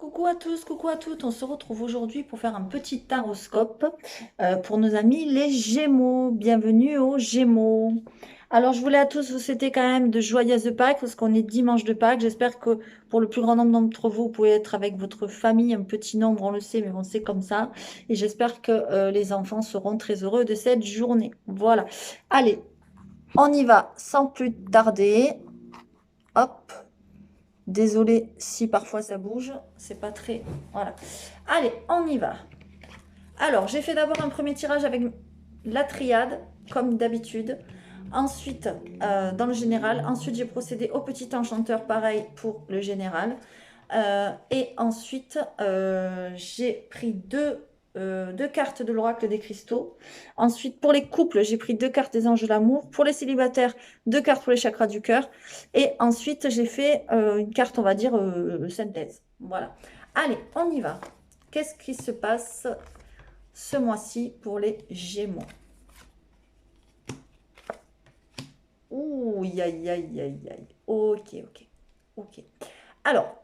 Coucou à tous, coucou à toutes. On se retrouve aujourd'hui pour faire un petit taroscope pour nos amis les Gémeaux. Bienvenue aux Gémeaux. Alors, je voulais à tous vous souhaiter quand même de joyeuses Pâques parce qu'on est dimanche de Pâques. J'espère que pour le plus grand nombre d'entre vous, vous pouvez être avec votre famille. Un petit nombre, on le sait, mais bon, c'est comme ça. Et j'espère que les enfants seront très heureux de cette journée. Voilà. Allez, on y va sans plus tarder. Hop. Désolée si parfois ça bouge, c'est pas très... Voilà. Allez, on y va. Alors, j'ai fait d'abord un premier tirage avec la triade, comme d'habitude. Ensuite, dans le général. Ensuite, j'ai procédé au petit enchanteur, pareil pour le général. Et ensuite, j'ai pris deux cartes de l'oracle des cristaux. Ensuite, pour les couples, j'ai pris deux cartes des anges de l'amour. Pour les célibataires, deux cartes pour les chakras du cœur. Et ensuite, j'ai fait une carte, on va dire, synthèse. Voilà. Allez, on y va. Qu'est-ce qui se passe ce mois-ci pour les Gémeaux? Ouh, aïe, aïe, aïe, aïe. Ok, ok, ok. Alors,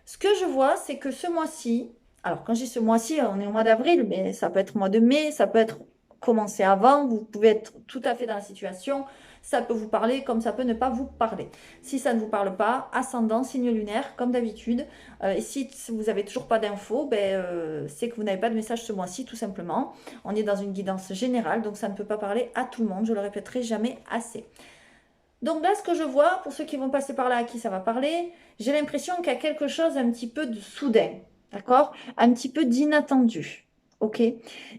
ce que je vois, c'est que ce mois-ci, alors quand je dis ce mois-ci, on est au mois d'avril, mais ça peut être mois de mai, ça peut être commencé avant, vous pouvez être tout à fait dans la situation, ça peut vous parler comme ça peut ne pas vous parler. Si ça ne vous parle pas, ascendant, signe lunaire, comme d'habitude. Et si vous n'avez toujours pas d'infos, c'est que vous n'avez pas de message ce mois-ci, tout simplement. On est dans une guidance générale, donc ça ne peut pas parler à tout le monde, je le répéterai jamais assez. Donc là, ce que je vois, pour ceux qui vont passer par là, à qui ça va parler, j'ai l'impression qu'il y a quelque chose un petit peu de soudain, d'accord? Un petit peu d'inattendu, ok?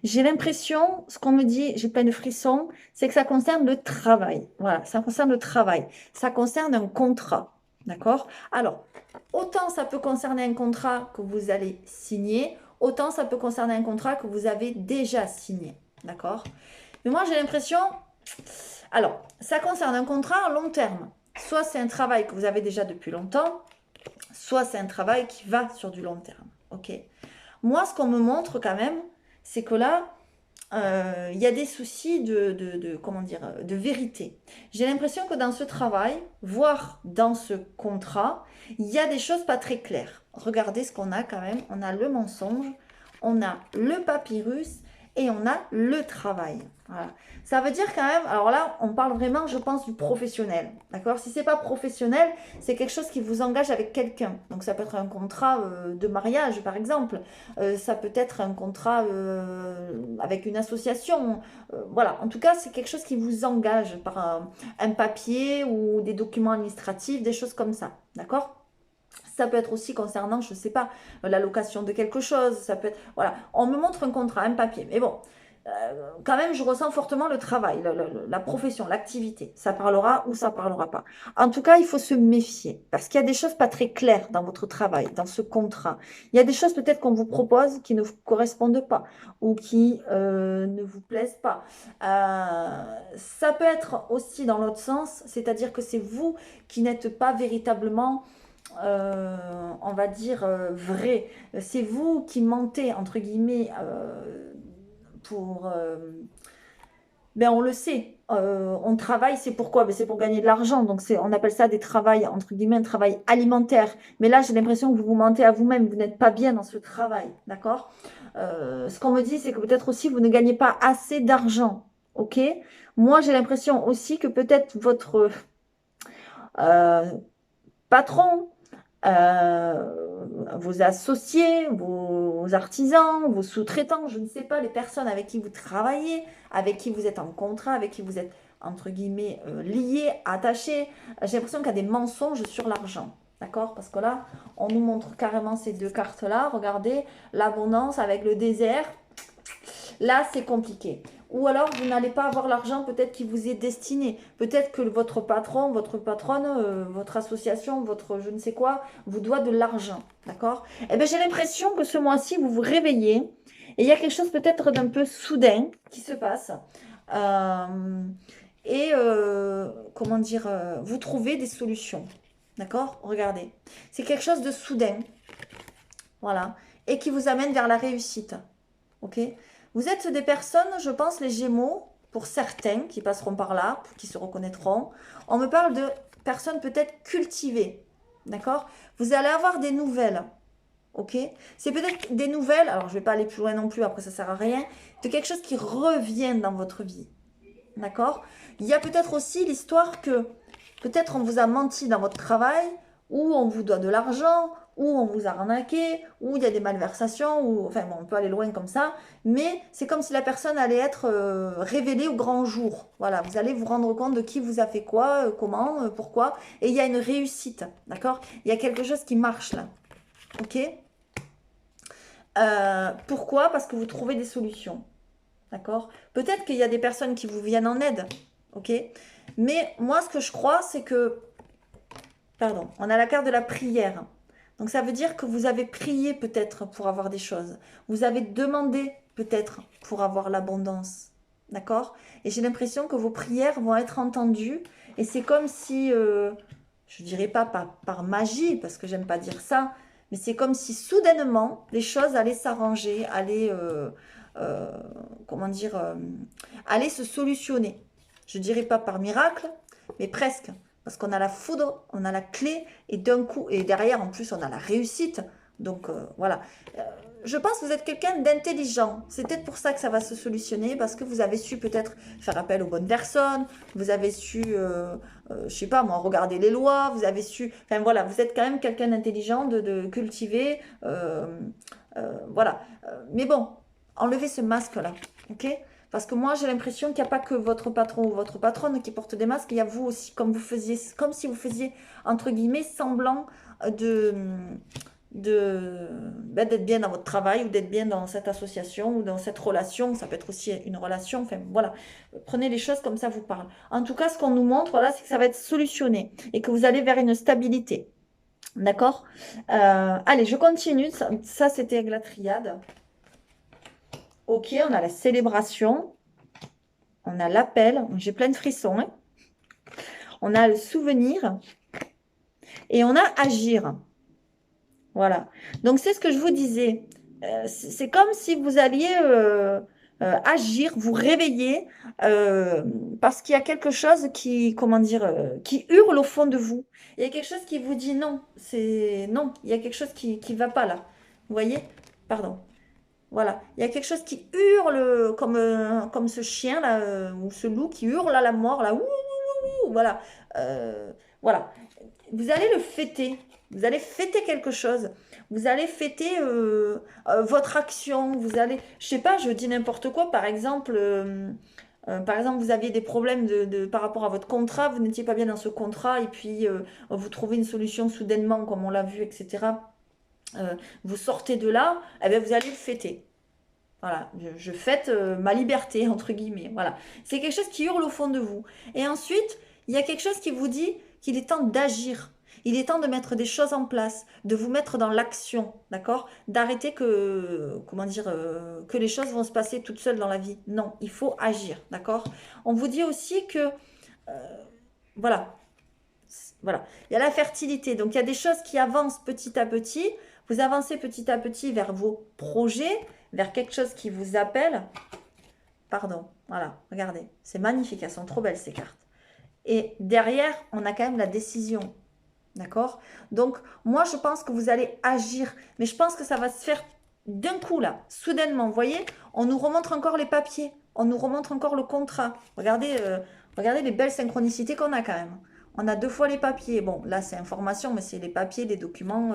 J'ai l'impression, ce qu'on me dit, j'ai plein de frissons, c'est que ça concerne le travail. Voilà, ça concerne le travail. Ça concerne un contrat, d'accord? Alors, autant ça peut concerner un contrat que vous allez signer, autant ça peut concerner un contrat que vous avez déjà signé, d'accord? Mais moi, j'ai l'impression... Alors, ça concerne un contrat à long terme. Soit c'est un travail que vous avez déjà depuis longtemps, soit c'est un travail qui va sur du long terme. Ok. Moi, ce qu'on me montre quand même, c'est que là, il y a des soucis comment dire, de vérité. J'ai l'impression que dans ce travail, voire dans ce contrat, il y a des choses pas très claires. Regardez ce qu'on a quand même. On a le mensonge, on a le papyrus et on a le travail. Voilà. Ça veut dire quand même, alors là, on parle vraiment, je pense, du professionnel. D'accord? Si c'est pas professionnel, c'est quelque chose qui vous engage avec quelqu'un. Donc ça peut être un contrat de mariage, par exemple. Ça peut être un contrat avec une association. Voilà, en tout cas, c'est quelque chose qui vous engage par un papier ou des documents administratifs, des choses comme ça. D'accord? Ça peut être aussi concernant, je ne sais pas, la location de quelque chose. Ça peut être, voilà, on me montre un contrat, un papier. Mais bon, quand même, je ressens fortement le travail, la profession, l'activité. Ça parlera ou ça parlera pas. En tout cas, il faut se méfier parce qu'il y a des choses pas très claires dans votre travail, dans ce contrat. Il y a des choses peut-être qu'on vous propose qui ne vous correspondent pas ou qui ne vous plaisent pas. Ça peut être aussi dans l'autre sens, c'est-à-dire que c'est vous qui n'êtes pas véritablement on va dire, vrai. C'est vous qui mentez, entre guillemets, pour... ben on le sait, on travaille, c'est pourquoi? Ben c'est pour gagner de l'argent. Donc on appelle ça des travails, entre guillemets, un travail alimentaire. Mais là, j'ai l'impression que vous vous mentez à vous-même, vous n'êtes pas bien dans ce travail, d'accord? Ce qu'on me dit, c'est que peut-être aussi, vous ne gagnez pas assez d'argent, ok? Moi, j'ai l'impression aussi que peut-être votre euh, patron vos associés, vos artisans, vos sous-traitants, je ne sais pas, les personnes avec qui vous travaillez, avec qui vous êtes en contrat, avec qui vous êtes, entre guillemets, liés, attachés. J'ai l'impression qu'il y a des mensonges sur l'argent. D'accord? Parce que là, on nous montre carrément ces deux cartes-là. Regardez, l'abondance avec le désert. Là, c'est compliqué. Ou alors, vous n'allez pas avoir l'argent peut-être qui vous est destiné. Peut-être que votre patron, votre patronne, votre association, votre je ne sais quoi, vous doit de l'argent. D'accord? Eh bien, j'ai l'impression que ce mois-ci, vous vous réveillez et il y a quelque chose peut-être d'un peu soudain qui se passe. Euh, comment dire, vous trouvez des solutions. D'accord? Regardez. C'est quelque chose de soudain. Voilà. Et qui vous amène vers la réussite. Ok? Vous êtes des personnes, je pense, les Gémeaux, pour certains qui passeront par là, qui se reconnaîtront. On me parle de personnes peut-être cultivées. D'accord? Vous allez avoir des nouvelles. ok? C'est peut-être des nouvelles, alors je ne vais pas aller plus loin non plus, après ça ne sert à rien, de quelque chose qui revient dans votre vie, d'accord? Il y a peut-être aussi l'histoire que peut-être on vous a menti dans votre travail, ou on vous doit de l'argent, ou on vous a arnaqué, ou il y a des malversations, ou enfin bon, on peut aller loin comme ça, mais c'est comme si la personne allait être révélée au grand jour. Voilà, vous allez vous rendre compte de qui vous a fait quoi, comment, pourquoi, et il y a une réussite, d'accord? Il y a quelque chose qui marche là, ok? Pourquoi? Parce que vous trouvez des solutions, d'accord? Peut-être qu'il y a des personnes qui vous viennent en aide, ok? Mais moi, ce que je crois, c'est que, pardon, on a la carte de la prière. Donc ça veut dire que vous avez prié peut-être pour avoir des choses. Vous avez demandé peut-être pour avoir l'abondance, d'accord? Et j'ai l'impression que vos prières vont être entendues. Et c'est comme si, je dirais pas par magie, parce que j'aime pas dire ça, mais c'est comme si soudainement les choses allaient s'arranger, allaient, euh, comment dire, allaient se solutionner. Je dirais pas par miracle, mais presque. Parce qu'on a la foudre, on a la clé, et d'un coup, et derrière en plus on a la réussite. Donc voilà. Euh, je pense que vous êtes quelqu'un d'intelligent. C'est peut-être pour ça que ça va se solutionner, parce que vous avez su peut-être faire appel aux bonnes personnes, vous avez su, je sais pas moi, regarder les lois, vous avez su, enfin voilà, vous êtes quand même quelqu'un d'intelligent, de cultivé, voilà. Mais bon, enlevez ce masque-là, ok? Parce que moi, j'ai l'impression qu'il n'y a pas que votre patron ou votre patronne qui porte des masques, il y a vous aussi, comme vous faisiez, comme si vous faisiez, entre guillemets, semblant de, d'être bien dans votre travail ou d'être bien dans cette association ou dans cette relation. Ça peut être aussi une relation. Enfin, voilà. Prenez les choses comme ça vous parle. En tout cas, ce qu'on nous montre, voilà, c'est que ça va être solutionné et que vous allez vers une stabilité. D'accord? Allez, je continue. Ça c'était avec la triade. Ok, on a la célébration. On a l'appel. J'ai plein de frissons, hein. On a le souvenir. Et on a agir. Voilà. Donc, c'est ce que je vous disais. C'est comme si vous alliez agir, vous réveiller, parce qu'il y a quelque chose qui, comment dire, qui hurle au fond de vous. Il y a quelque chose qui vous dit non. C'est non. Il y a quelque chose qui ne va pas là. Vous voyez? Pardon. Voilà. Il y a quelque chose qui hurle comme ce chien là, ou ce loup qui hurle à la mort là. Ouh, ouh, ouh, voilà. Euh, voilà. Vous allez le fêter. Vous allez fêter quelque chose. Vous allez fêter votre action. Vous allez, je sais pas, je dis n'importe quoi. Par exemple, vous aviez des problèmes par rapport à votre contrat. Vous n'étiez pas bien dans ce contrat et puis vous trouvez une solution soudainement, comme on l'a vu, etc. Vous sortez de là, eh bien, vous allez le fêter. Voilà, je fête ma liberté, entre guillemets. Voilà. C'est quelque chose qui hurle au fond de vous. Et ensuite, il y a quelque chose qui vous dit qu'il est temps d'agir. Il est temps de mettre des choses en place, de vous mettre dans l'action, d'accord? D'arrêter comment dire, que les choses vont se passer toutes seules dans la vie. Non, il faut agir, d'accord? On vous dit aussi que, voilà, voilà, il y a la fertilité. Donc, il y a des choses qui avancent petit à petit. Vous avancez petit à petit vers vos projets, vers quelque chose qui vous appelle. Pardon, voilà, regardez, c'est magnifique, elles sont trop belles ces cartes. Et derrière, on a quand même la décision, d'accord? Donc, moi, je pense que vous allez agir, mais je pense que ça va se faire d'un coup, là, soudainement. Vous voyez, on nous remontre encore les papiers, on nous remontre encore le contrat. Regardez les belles synchronicités qu'on a quand même. On a 2 fois les papiers. Bon, là, c'est information, mais c'est les papiers, les documents.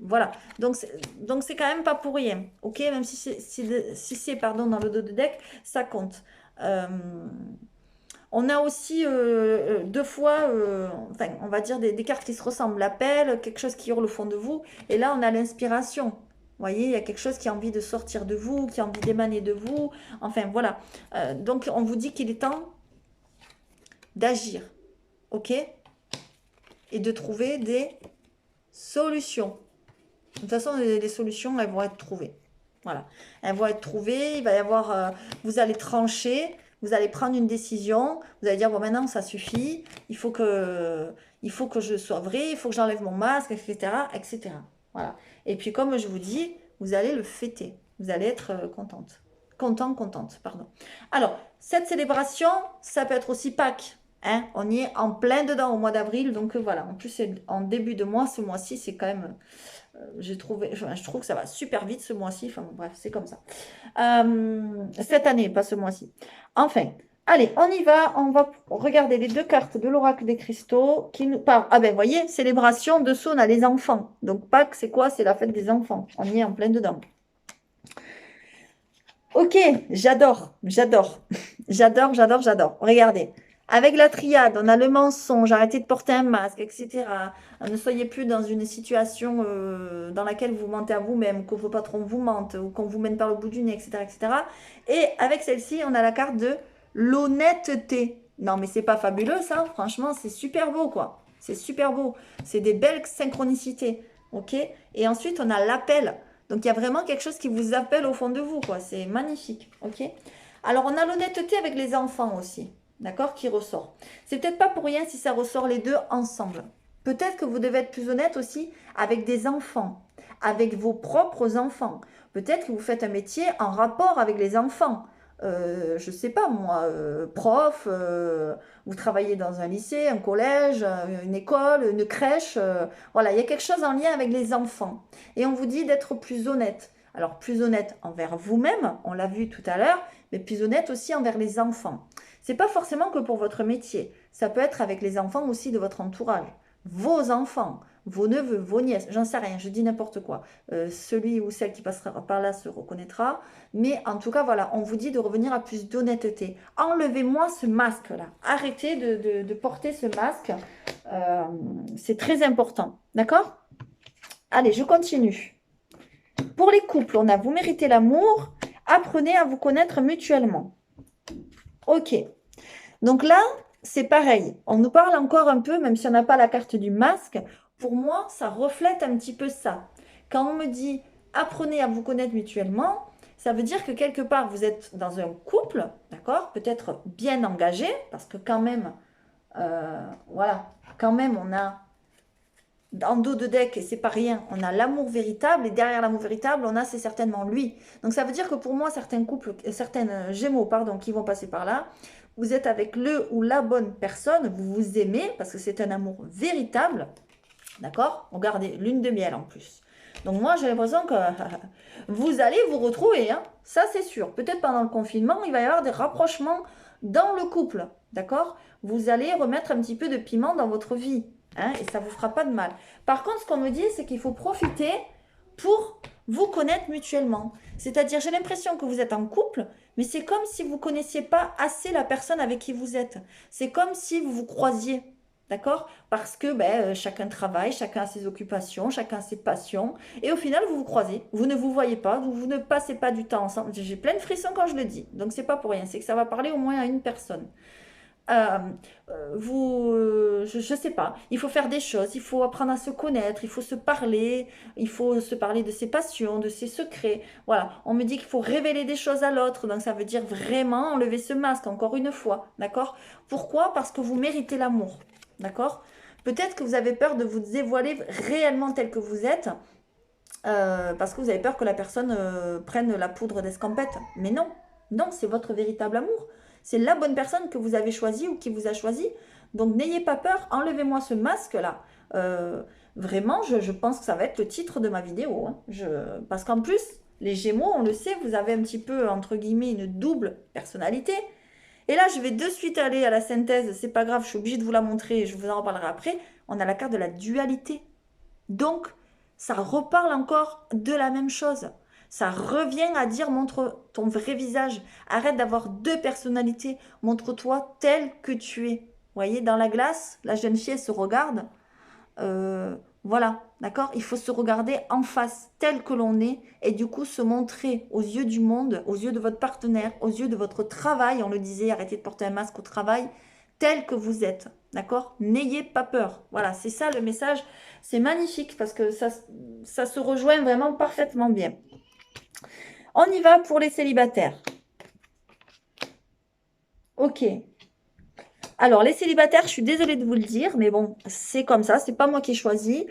Voilà. Donc, c'est quand même pas pour rien. Ok, même si c'est, pardon, dans le dos de deck, ça compte. On a aussi 2 fois, enfin, on va dire des cartes qui se ressemblent. L'appel, quelque chose qui hurle au fond de vous. Et là, on a l'inspiration. Vous voyez, il y a quelque chose qui a envie de sortir de vous, qui a envie d'émaner de vous. Enfin, voilà. Donc, on vous dit qu'il est temps d'agir. OK? Et de trouver des solutions. De toute façon, les solutions, elles vont être trouvées. Voilà. Elles vont être trouvées. Il va y avoir... vous allez trancher. Vous allez prendre une décision. Vous allez dire, bon, maintenant, ça suffit. Il faut que je sois vrai. Il faut que j'enlève mon masque, etc., etc. Voilà. Et puis, comme je vous dis, vous allez le fêter. Vous allez être contente. Contente, pardon. Alors, cette célébration, ça peut être aussi Pâques. Hein, on y est en plein dedans au mois d'avril. Donc voilà, en plus, c'est en début de mois, ce mois-ci, c'est quand même... je trouve que ça va super vite ce mois-ci. Enfin bon, bref, c'est comme ça. Cette année, pas ce mois-ci. Enfin, allez, on y va. On va regarder les deux cartes de l'oracle des cristaux qui nous parlent. Ah ben, vous voyez, célébration. Dessous, on a les enfants. Donc, Pâques, c'est quoi? C'est la fête des enfants. On y est en plein dedans. Ok, j'adore, j'adore, j'adore. Regardez, avec la triade, on a le mensonge, arrêtez de porter un masque, etc. Ne soyez plus dans une situation dans laquelle vous mentez à vous-même, que vos patrons vous mentent ou qu'on vous mène par le bout du nez, etc., etc. Et avec celle-ci, on a la carte de l'honnêteté. Non, mais c'est pas fabuleux, ça. Franchement, c'est super beau, quoi. C'est super beau. C'est des belles synchronicités, ok? Et ensuite, on a l'appel. Donc, il y a vraiment quelque chose qui vous appelle au fond de vous, quoi. C'est magnifique, ok? Alors, on a l'honnêteté avec les enfants aussi, d'accord, qui ressort. C'est peut-être pas pour rien si ça ressort les deux ensemble. Peut-être que vous devez être plus honnête aussi avec des enfants, avec vos propres enfants. Peut-être que vous faites un métier en rapport avec les enfants. Je sais pas moi, prof, vous travaillez dans un lycée, un collège, une école, une crèche. Voilà, il y a quelque chose en lien avec les enfants. Et on vous dit d'être plus honnête. Alors, plus honnête envers vous-même, on l'a vu tout à l'heure, mais plus honnête aussi envers les enfants. C'est pas forcément que pour votre métier. Ça peut être avec les enfants aussi de votre entourage. Vos enfants, vos neveux, vos nièces, j'en sais rien, je dis n'importe quoi. Celui ou celle qui passera par là se reconnaîtra. Mais en tout cas, voilà, on vous dit de revenir à plus d'honnêteté. Enlevez-moi ce masque-là. Arrêtez de porter ce masque. C'est très important. D'accord? Allez, je continue. Pour les couples, on a vous méritez l'amour. Apprenez à vous connaître mutuellement. Ok. Donc là, c'est pareil. On nous parle encore un peu, même si on n'a pas la carte du masque. Pour moi, ça reflète un petit peu ça. Quand on me dit apprenez à vous connaître mutuellement, ça veut dire que quelque part, vous êtes dans un couple, d'accord? Peut-être bien engagé, parce que quand même, voilà, quand même, on a en dos de deck, et c'est pas rien, on a l'amour véritable, et derrière l'amour véritable, on a, c'est certainement lui. Donc ça veut dire que pour moi, certains couples, certaines gémeaux, pardon, qui vont passer par là, vous êtes avec le ou la bonne personne, vous vous aimez, parce que c'est un amour véritable, d'accord? Regardez, lune de miel en plus. Donc moi, j'ai l'impression que vous allez vous retrouver, hein? Ça c'est sûr. Peut-être pendant le confinement, il va y avoir des rapprochements dans le couple, d'accord? Vous allez remettre un petit peu de piment dans votre vie, hein, et ça ne vous fera pas de mal. Par contre, ce qu'on me dit, c'est qu'il faut profiter pour vous connaître mutuellement. C'est-à-dire, j'ai l'impression que vous êtes en couple, mais c'est comme si vous ne connaissiez pas assez la personne avec qui vous êtes. C'est comme si vous vous croisiez. D'accord? Parce que chacun travaille, chacun a ses occupations, chacun a ses passions. Et au final, vous vous croisez. Vous ne vous voyez pas, vous ne passez pas du temps ensemble. J'ai plein de frissons quand je le dis. Donc, c'est pas pour rien. C'est que ça va parler au moins à une personne. Euh, je ne sais pas, il faut faire des choses, il faut apprendre à se connaître, il faut se parler de ses passions, de ses secrets. Voilà, on me dit qu'il faut révéler des choses à l'autre, donc ça veut dire vraiment enlever ce masque, encore une fois, d'accord? Pourquoi? Parce que vous méritez l'amour, d'accord? Peut-être que vous avez peur de vous dévoiler réellement tel que vous êtes, parce que vous avez peur que la personne prenne la poudre d'escampette. Mais non, non, c'est votre véritable amour. C'est la bonne personne que vous avez choisie ou qui vous a choisi. Donc n'ayez pas peur, enlevez-moi ce masque-là. Vraiment, je pense que ça va être le titre de ma vidéo, hein. Parce qu'en plus, les Gémeaux, on le sait, vous avez un petit peu, entre guillemets, une double personnalité. Et là, je vais de suite aller à la synthèse, c'est pas grave, je suis obligée de vous la montrer, je vous en reparlerai après. On a la carte de la dualité. Donc, ça reparle encore de la même chose. Ça revient à dire montre ton vrai visage. Arrête d'avoir deux personnalités. Montre-toi tel que tu es. Vous voyez, dans la glace, la jeune fille elle se regarde. Voilà, d'accord? Il faut se regarder en face, tel que l'on est, et du coup se montrer aux yeux du monde, aux yeux de votre partenaire, aux yeux de votre travail. On le disait, arrêtez de porter un masque au travail, tel que vous êtes, d'accord? N'ayez pas peur. Voilà, c'est ça le message. C'est magnifique parce que ça se rejoint vraiment parfaitement bien. On y va pour les célibataires. Ok. Alors, les célibataires, je suis désolée de vous le dire, mais bon, c'est comme ça, c'est pas moi qui ai choisi.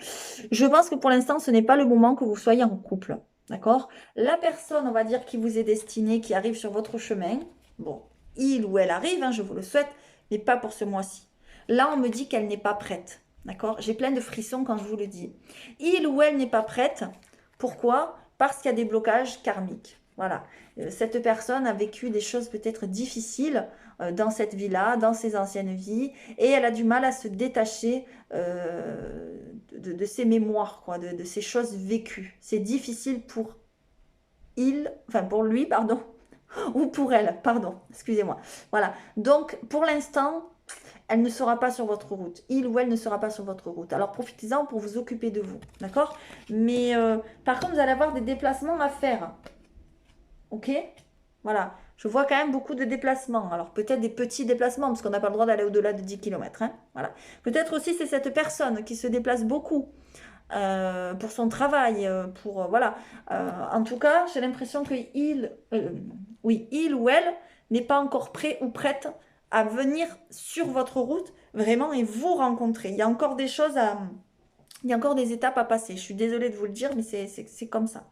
Je pense que pour l'instant, ce n'est pas le moment que vous soyez en couple, d'accord? La personne, on va dire, qui vous est destinée, qui arrive sur votre chemin, bon, il ou elle arrive, hein, je vous le souhaite, mais pas pour ce mois-ci. Là, on me dit qu'elle n'est pas prête. D'accord? J'ai plein de frissons quand je vous le dis. Il ou elle n'est pas prête. Pourquoi? Parce qu'il y a des blocages karmiques. Voilà. Cette personne a vécu des choses peut-être difficiles dans cette vie-là, dans ses anciennes vies, et elle a du mal à se détacher de ses mémoires, quoi, de ces choses vécues. C'est difficile pour pour lui, pardon, ou pour elle, pardon, excusez-moi. Voilà. Donc, pour l'instant, elle ne sera pas sur votre route. Il ou elle ne sera pas sur votre route. Alors, profitez-en pour vous occuper de vous, d'accord? Mais, par contre, vous allez avoir des déplacements à faire. Ok? Voilà. Je vois quand même beaucoup de déplacements. Alors, peut-être des petits déplacements, parce qu'on n'a pas le droit d'aller au-delà de 10 km. Hein. Voilà. Peut-être aussi, c'est cette personne qui se déplace beaucoup pour son travail, voilà. En tout cas, j'ai l'impression que oui, il ou elle n'est pas encore prêt ou prête à venir sur votre route vraiment et vous rencontrer. Il y a encore des choses il y a encore des étapes à passer. Je suis désolée de vous le dire, mais c'est comme ça.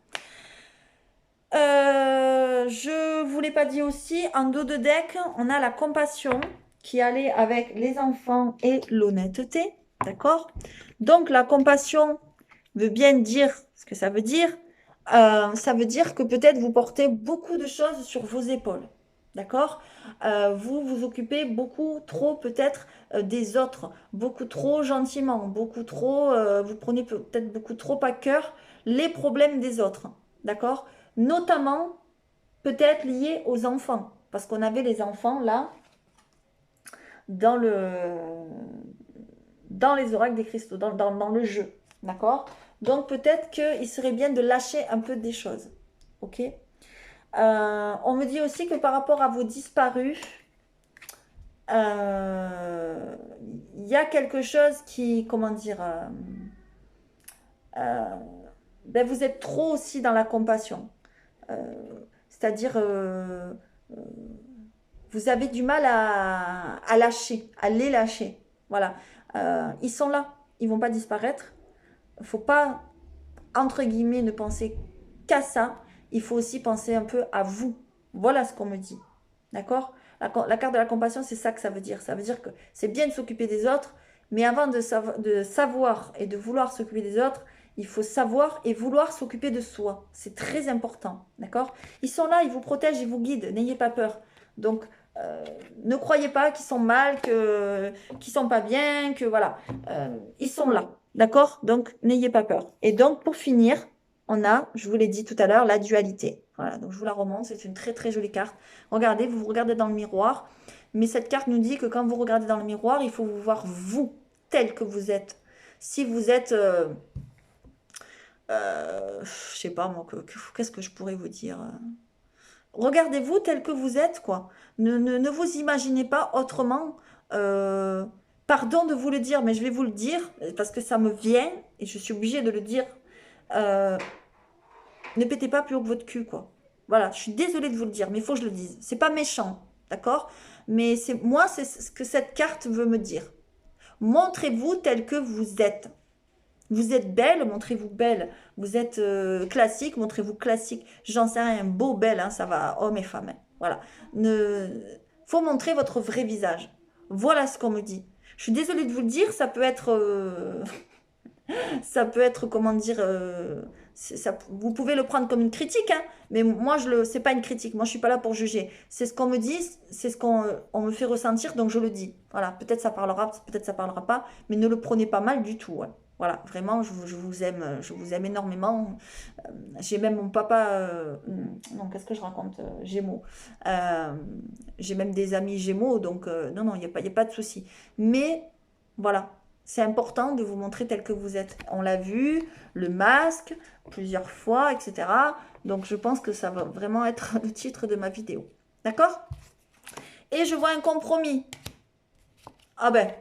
Je vous l'ai pas dit aussi, en dos de deck, on a la compassion qui allait avec les enfants et l'honnêteté, d'accord? Donc la compassion veut bien dire ce que ça veut dire. Ça veut dire que peut-être vous portez beaucoup de choses sur vos épaules, d'accord? Vous vous occupez beaucoup trop peut-être des autres, beaucoup trop gentiment, beaucoup trop, vous prenez peut-être beaucoup trop à cœur les problèmes des autres, d'accord? Notamment peut-être liés aux enfants, parce qu'on avait les enfants là dans dans les oracles des cristaux, dans le jeu, d'accord? Donc peut-être qu'il serait bien de lâcher un peu des choses, ok? On me dit aussi que par rapport à vos disparus, il y a quelque chose qui, comment dire, ben vous êtes trop aussi dans la compassion. C'est-à-dire, vous avez du mal à lâcher, à les lâcher. Voilà. Ils sont là, ils vont pas disparaître. Il faut pas, entre guillemets, ne penser qu'à ça. Il faut aussi penser un peu à vous. Voilà ce qu'on me dit. D'accord? La carte de la compassion, c'est ça que ça veut dire. Ça veut dire que c'est bien de s'occuper des autres, mais avant de savoir et de vouloir s'occuper des autres, il faut savoir et vouloir s'occuper de soi. C'est très important. D'accord? Ils sont là, ils vous protègent, ils vous guident. N'ayez pas peur. Donc, ne croyez pas qu'ils sont mal, qu'ils sont pas bien, que voilà. Ils sont là. D'accord? Donc, n'ayez pas peur. Et donc, pour finir, on a, je vous l'ai dit tout à l'heure, la dualité. Voilà, donc je vous la remonte, c'est une très très jolie carte. Regardez, vous vous regardez dans le miroir, mais cette carte nous dit que quand vous regardez dans le miroir, il faut vous voir vous, tel que vous êtes. Si vous êtes, je sais pas moi, qu'est-ce que je pourrais vous dire? Regardez-vous tel que vous êtes, quoi. Ne vous imaginez pas autrement. Pardon de vous le dire, mais je vais vous le dire parce que ça me vient et je suis obligée de le dire. Euh, Ne pétez pas plus haut que votre cul, quoi. Voilà, je suis désolée de vous le dire, mais il faut que je le dise. C'est pas méchant, d'accord? Mais c'est moi, c'est ce que cette carte veut me dire. Montrez-vous tel que vous êtes. Vous êtes belle, montrez-vous belle. Vous êtes classique, montrez-vous classique. J'en sais rien, beau, belle, hein, ça va, hommes et femmes. Hein. Voilà. Faut montrer votre vrai visage. Voilà ce qu'on me dit. Je suis désolée de vous le dire, ça peut être, ça peut être, comment dire, ça, vous pouvez le prendre comme une critique, hein, mais moi, c'est pas une critique. Moi, je suis pas là pour juger. C'est ce qu'on me dit, c'est ce qu'on me fait ressentir, donc je le dis. Voilà, peut-être ça parlera, peut-être ça parlera pas, mais ne le prenez pas mal du tout. Ouais. Voilà, vraiment, je vous aime énormément. J'ai même mon papa, non, qu'est-ce que je raconte, Gémeaux. Euh, j'ai même des amis Gémeaux, donc non, non, y a pas de souci. Mais voilà, c'est important de vous montrer tel que vous êtes. On l'a vu, le masque, plusieurs fois, etc. Donc je pense que ça va vraiment être le titre de ma vidéo. D'accord? Et je vois un compromis. Ah ben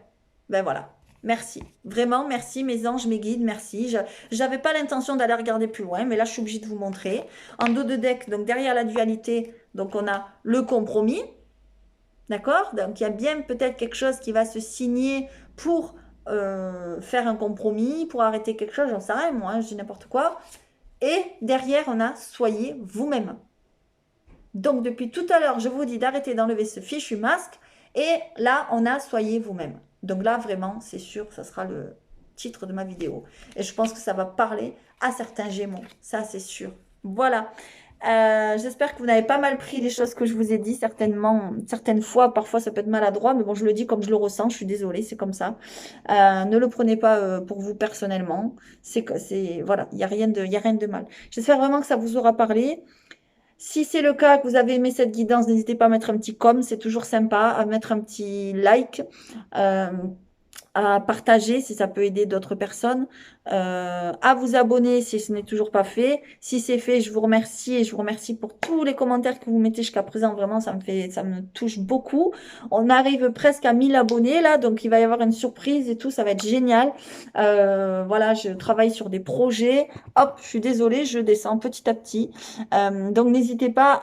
voilà. Merci. Vraiment, merci mes anges, mes guides, merci. J'avais pas l'intention d'aller regarder plus loin, mais là je suis obligée de vous montrer. En dos de deck, donc derrière la dualité, donc on a le compromis. D'accord? Donc il y a bien peut-être quelque chose qui va se signer pour faire un compromis, pour arrêter quelque chose, j'en sais rien, moi, hein, je dis n'importe quoi. Et derrière, on a soyez vous-même. Donc depuis tout à l'heure, je vous dis d'arrêter d'enlever ce fichu masque. Et là, on a soyez vous-même. Donc là, vraiment, c'est sûr, ça sera le titre de ma vidéo. Et je pense que ça va parler à certains Gémeaux. Ça, c'est sûr. Voilà. J'espère que vous n'avez pas mal pris les choses que je vous ai dit. Certainement, certaines fois, parfois ça peut être maladroit, mais bon, je le dis comme je le ressens. Je suis désolée, c'est comme ça. Ne le prenez pas pour vous personnellement. Voilà, il y a rien de mal. J'espère vraiment que ça vous aura parlé. Si c'est le cas, que vous avez aimé cette guidance, n'hésitez pas à mettre un petit com, c'est toujours sympa, à mettre un petit like. Euh, à partager si ça peut aider d'autres personnes, à vous abonner si ce n'est toujours pas fait. Si c'est fait, je vous remercie et je vous remercie pour tous les commentaires que vous mettez jusqu'à présent. Vraiment, ça me touche beaucoup. On arrive presque à 1000 abonnés là, donc il va y avoir une surprise et tout, ça va être génial. Voilà, je travaille sur des projets. Hop, je suis désolée, je descends petit à petit. Donc n'hésitez pas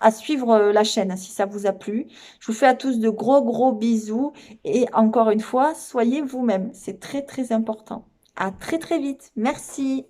à suivre la chaîne si ça vous a plu. Je vous fais à tous de gros gros bisous. Et encore une fois, soyez vous-même. C'est très, très important. À très, très vite. Merci.